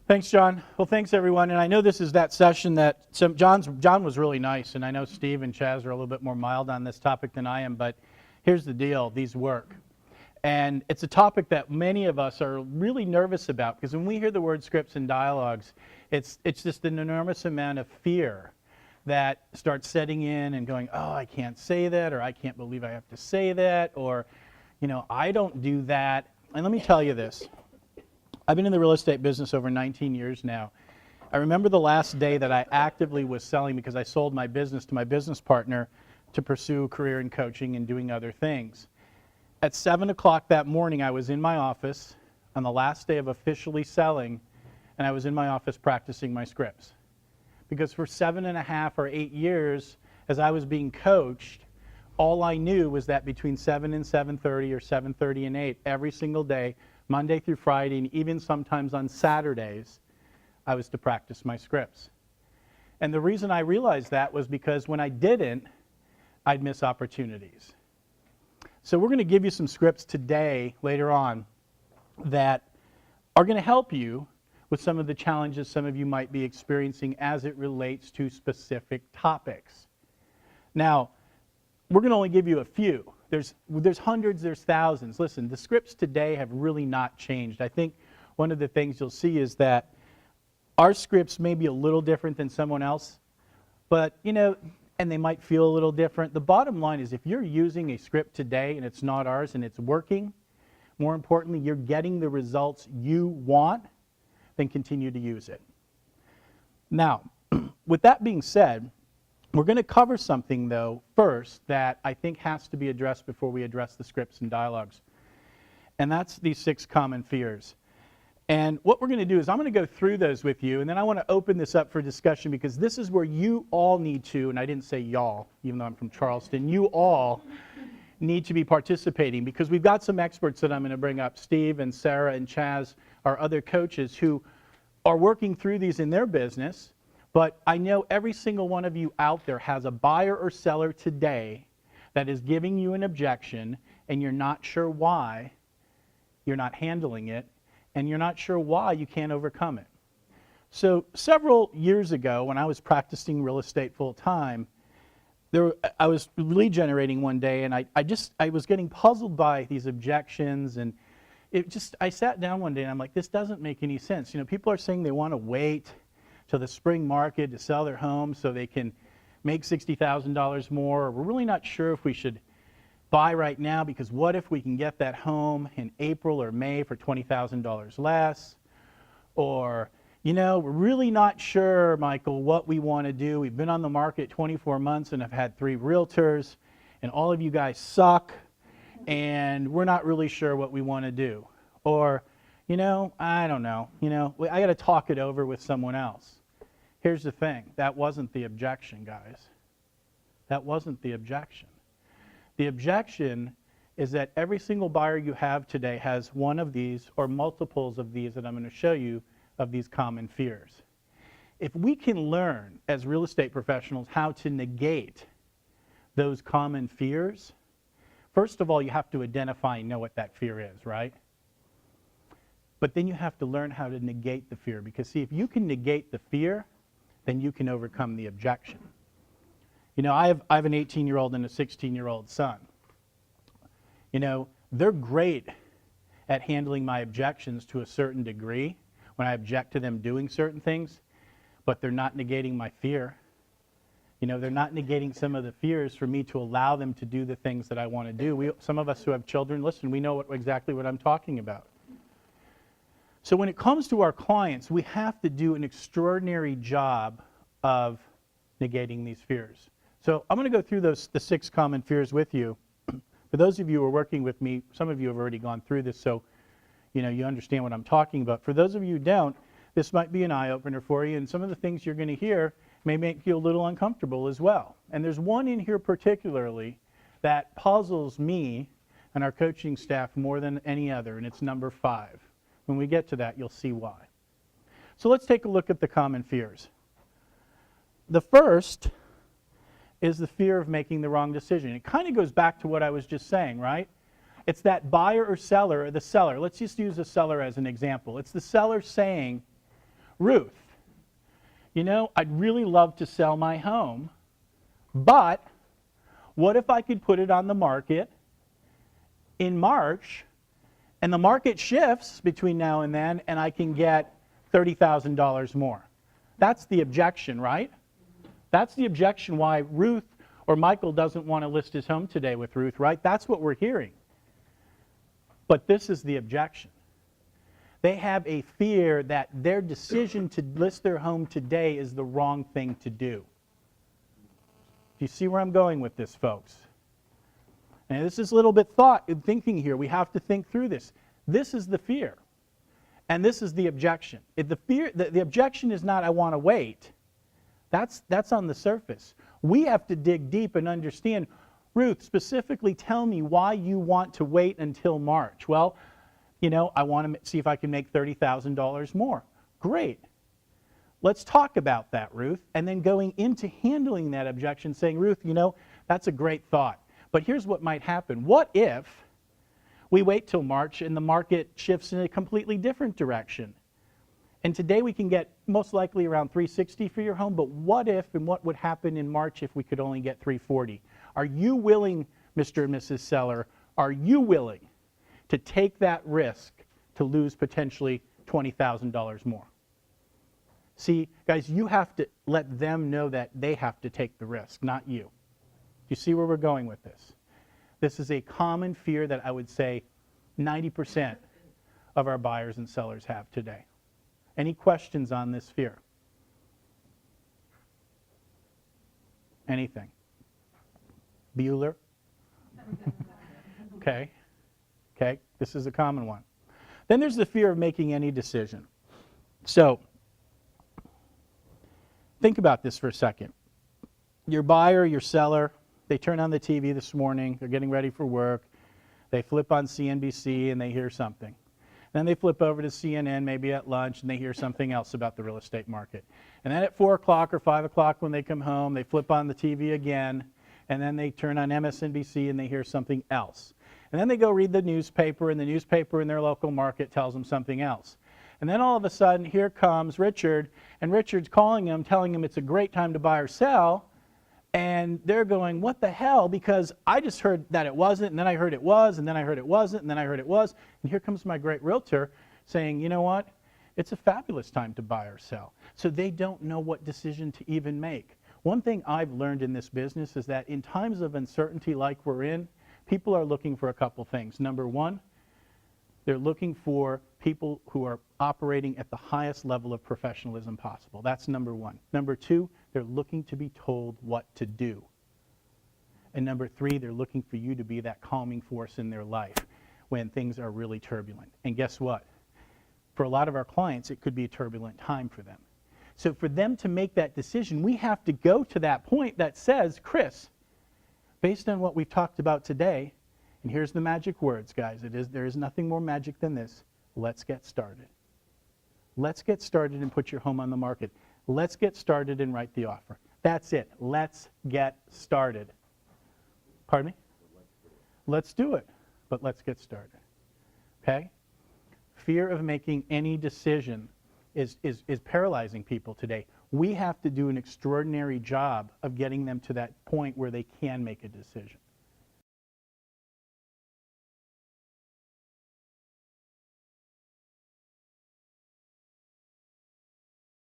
Thanks, John. Well, thanks, everyone. And I know this is that session that John was really nice, and I know Steve and Chaz are a little bit more mild on this topic than I am, but here's the deal. These work. And it's a topic that many of us are really nervous about, because when we hear the word scripts and dialogues, it's just an enormous amount of fear that starts setting in and going, oh, I can't say that, or I can't believe I have to say that, or, I don't do that. And let me tell you this. I've been in the real estate business over 19 years now. I remember the last day that I actively was selling because I sold my business to my business partner to pursue a career in coaching and doing other things. At 7 o'clock that morning, I was in my office on the last day of officially selling, and I was in my office practicing my scripts. Because for 7.5 or 8 years, as I was being coached, all I knew was that between 7 and 7:30 or 7:30 and 8, every single day, Monday through Friday, and even sometimes on Saturdays, I was to practice my scripts. And the reason I realized that was because when I didn't, I'd miss opportunities. So we're going to give you some scripts today, later on, that are going to help you with some of the challenges some of you might be experiencing as it relates to specific topics. Now, we're going to only give you a few. There's hundreds, there's thousands. Listen, the scripts today have really not changed. I think one of the things you'll see is that our scripts may be a little different than someone else, but, and they might feel a little different. The bottom line is if you're using a script today and it's not ours and it's working, more importantly, you're getting the results you want, then continue to use it. Now, with that being said, we're going to cover something, though, first that I think has to be addressed before we address the scripts and dialogues. And that's these 6 common fears. And what we're going to do is I'm going to go through those with you, and then I want to open this up for discussion because this is where you all need to, and I didn't say y'all, even though I'm from Charleston, you all need to be participating because we've got some experts that I'm going to bring up, Steve and Sarah and Chaz, our other coaches who are working through these in their business. But I know every single one of you out there has a buyer or seller today that is giving you an objection and you're not sure why you're not handling it and you're not sure why you can't overcome it. So several years ago when I was practicing real estate full time, I was lead generating one day and I was getting puzzled by these objections and I sat down one day and I'm like, this doesn't make any sense. People are saying they want to wait till the spring market to sell their home so they can make $60,000 more. We're really not sure if we should buy right now because what if we can get that home in April or May for $20,000 less? Or, we're really not sure, Michael, what we want to do. We've been on the market 24 months and I've had 3 realtors and all of you guys suck and we're not really sure what we want to do. Or, I don't know, I got to talk it over with someone else. Here's the thing, that wasn't the objection, guys. That wasn't the objection. The objection is that every single buyer you have today has one of these or multiples of these that I'm going to show you of these common fears. If we can learn as real estate professionals how to negate those common fears, first of all, you have to identify and know what that fear is, right? But then you have to learn how to negate the fear. Because see, if you can negate the fear, then you can overcome the objection. I have an 18-year-old and a 16-year-old son. They're great at handling my objections to a certain degree when I object to them doing certain things, but they're not negating my fear. They're not negating some of the fears for me to allow them to do the things that I want to do. Some of us who have children, listen, we know exactly what I'm talking about. So when it comes to our clients, we have to do an extraordinary job of negating these fears. So I'm going to go through the 6 common fears with you. For those of you who are working with me, some of you have already gone through this, so you understand what I'm talking about. For those of you who don't, this might be an eye-opener for you, and some of the things you're going to hear may make you a little uncomfortable as well. And there's one in here particularly that puzzles me and our coaching staff more than any other, and it's number 5. When we get to that, you'll see why. So let's take a look at the common fears. The first is the fear of making the wrong decision. It kind of goes back to what I was just saying, right? It's that buyer or seller, or the seller. Let's just use the seller as an example. It's the seller saying, Ruth, you know, I'd really love to sell my home, but what if I could put it on the market in March and the market shifts between now and then and I can get $30,000 more? That's the objection, right? That's the objection why Ruth or Michael doesn't want to list his home today with Ruth, right? That's what we're hearing. But this is the objection. They have a fear that their decision to list their home today is the wrong thing to do. Do you see where I'm going with this, folks? And this is a little bit thinking here. We have to think through this. This is the fear. And this is the objection. The objection is not, I want to wait. That's on the surface. We have to dig deep and understand, Ruth, specifically tell me why you want to wait until March. Well, you know, I want to see if I can make $30,000 more. Great. Let's talk about that, Ruth. And then going into handling that objection, saying, Ruth, you know, that's a great thought. But here's what might happen. What if we wait till March and the market shifts in a completely different direction? And today we can get most likely around $360 for your home, but what if and what would happen in March if we could only get $340? Are you willing, Mr. and Mrs. Seller, are you willing to take that risk to lose potentially $20,000 more? See, guys, you have to let them know that they have to take the risk, not you. Do you see where we're going with this? This is a common fear that I would say 90% of our buyers and sellers have today. Any questions on this fear? Anything? Bueller? Okay. Okay, this is a common one. Then there's the fear of making any decision. So, think about this for a second. Your buyer, your seller, they turn on the TV this morning, they're getting ready for work, they flip on CNBC and they hear something. Then they flip over to CNN, maybe at lunch, and they hear something else about the real estate market. And then at 4 o'clock or 5 o'clock when they come home, they flip on the TV again, and then they turn on MSNBC and they hear something else. And then they go read the newspaper, and the newspaper in their local market tells them something else. And then all of a sudden, here comes Richard, and Richard's calling them, telling them it's a great time to buy or sell, and they're going, what the hell? Because I just heard that it wasn't, and then I heard it was, and then I heard it wasn't, and then I heard it was. And here comes my great realtor saying, you know what? It's a fabulous time to buy or sell. So they don't know what decision to even make. One thing I've learned in this business is that in times of uncertainty like we're in, people are looking for a couple things. Number one, they're looking for people who are operating at the highest level of professionalism possible. That's number one. Number two, they're looking to be told what to do. And number three, they're looking for you to be that calming force in their life when things are really turbulent. And guess what? For a lot of our clients, it could be a turbulent time for them. So for them to make that decision, we have to go to that point that says, Chris, based on what we've talked about today, and here's the magic words, guys. There is nothing more magic than this. Let's get started. Let's get started and put your home on the market. Let's get started and write the offer. That's it. Let's get started. Pardon me? Let's do it, but let's get started. Okay? Fear of making any decision is paralyzing people today. We have to do an extraordinary job of getting them to that point where they can make a decision.